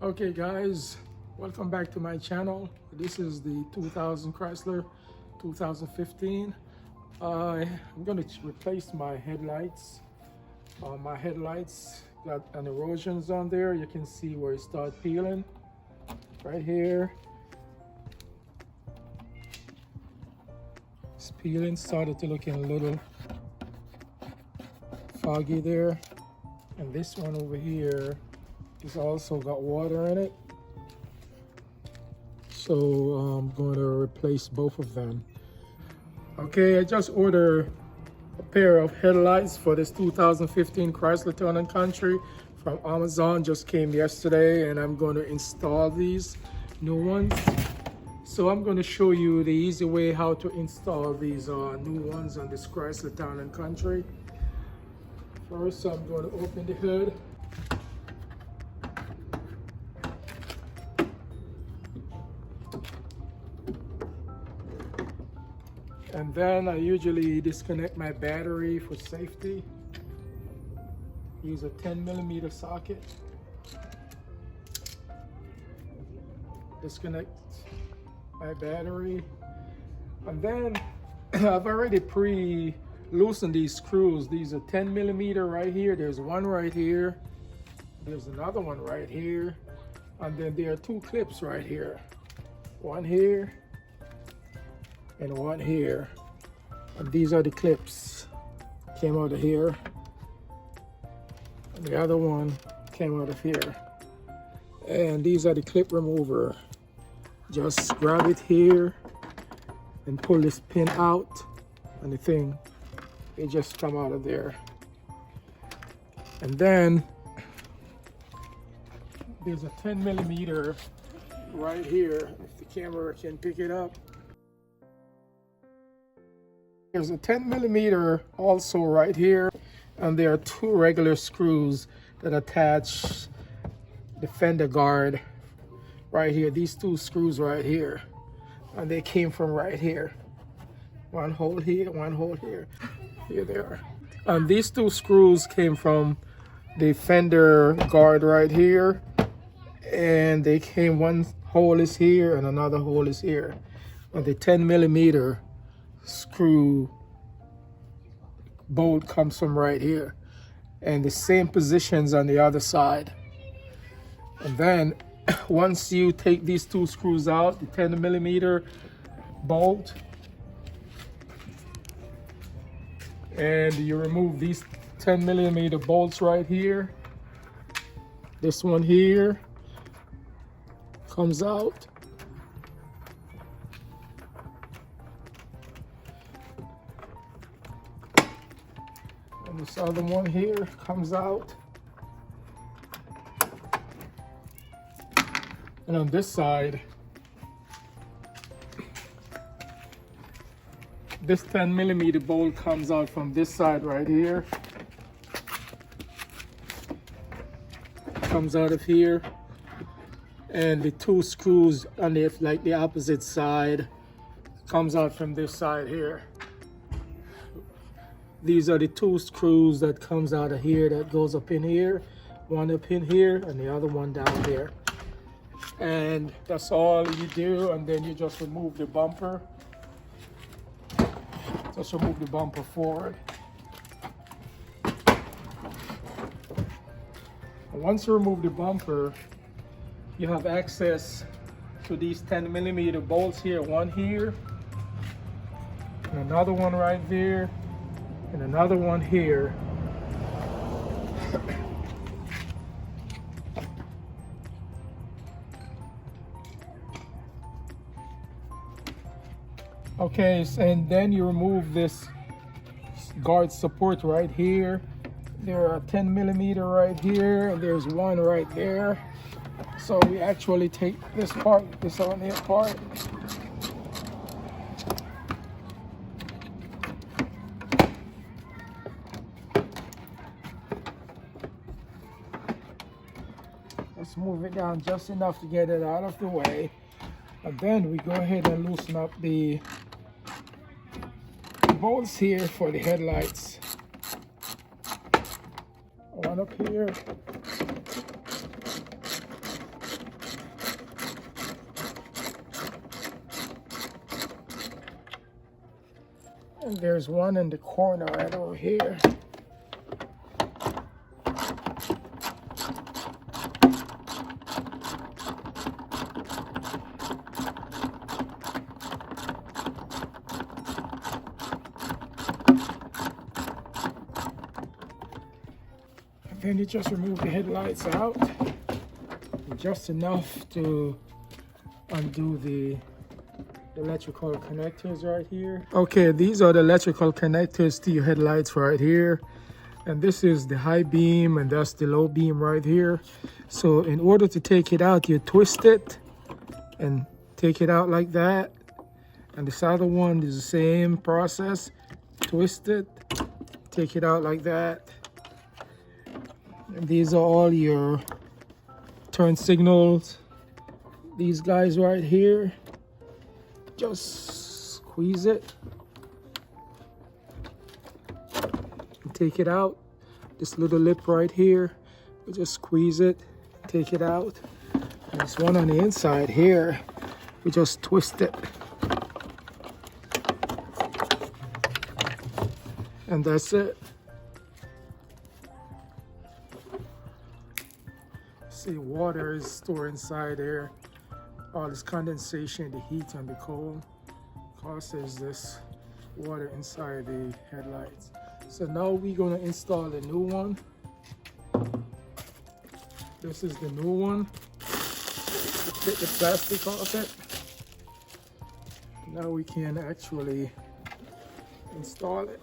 Okay guys, welcome back to my channel. This is the 2000 Chrysler 2015. I'm going to replace my headlights. My headlights got an erosions on there. You can see where it started peeling right here. It's peeling, started to looking a little foggy there. And this one over here it's also got water in it, so I'm going to replace both of them. Okay, I just ordered a pair of headlights for this 2015 Chrysler Town and Country from Amazon. Just came yesterday, and I'm going to install these new ones. So I'm going to show you the easy way how to install these new ones on this Chrysler Town and Country. First, I'm going to open the hood. And then I usually disconnect my battery for safety. Use a 10mm socket. Disconnect my battery. And then I've already pre-loosened these screws. These are 10mm right here. There's one right here. There's another one right here. And then there are two clips right here. One here and one here, and these are the clips. Came out of here, and the other one came out of here, and these are the clip remover. Just grab it here and pull this pin out, and the thing, it just come out of there. And then there's a 10mm right here, if the camera can pick it up. There's a 10mm also right here, and there are two regular screws that attach the fender guard right here. These two screws right here, and they came from right here. One hole here, one hole here. Here they are. And these two screws came from the fender guard right here, and they came, one hole is here and another hole is here. And the 10mm screw bolt comes from right here, and the same positions on the other side. And then once you take these two screws out, the 10mm bolt, and you remove these 10mm bolts right here, this one here comes out. And this other one here comes out. And on this side, this 10mm bolt comes out from this side right here. Comes out of here. And the two screws on the opposite side comes out from this side here. These are the two screws that comes out of here, that goes up in here, one up in here and the other one down there. And that's all you do, and then you just remove the bumper. Just remove the bumper forward. And once you remove the bumper, you have access to these 10mm bolts here, one here, and another one right there, and another one here. Okay, and then you remove this guard support right here. There are 10mm right here, and there's one right there. So we actually take this part, this on here part. Let's move it down just enough to get it out of the way. And then we go ahead and loosen up the bolts here for the headlights. One up here And there's one in the corner right over here. And then you just remove the headlights out, just enough to undo the electrical connectors right here. Okay, these are the electrical connectors to your headlights right here. And this is the high beam and that's the low beam right here. So in order to take it out, you twist it and take it out like that. And this other one is the same process. Twist it, take it out like that. And these are all your turn signals. These guys right here, just squeeze it and take it out. This little lip right here, you just squeeze it, take it out. And this one on the inside here, we just twist it. And that's it. See, water is stored inside there. All this condensation, the heat and the cold causes this water inside the headlights. So now we're going to install the new one. This is the new one. Take the plastic off it. Now we can actually install it.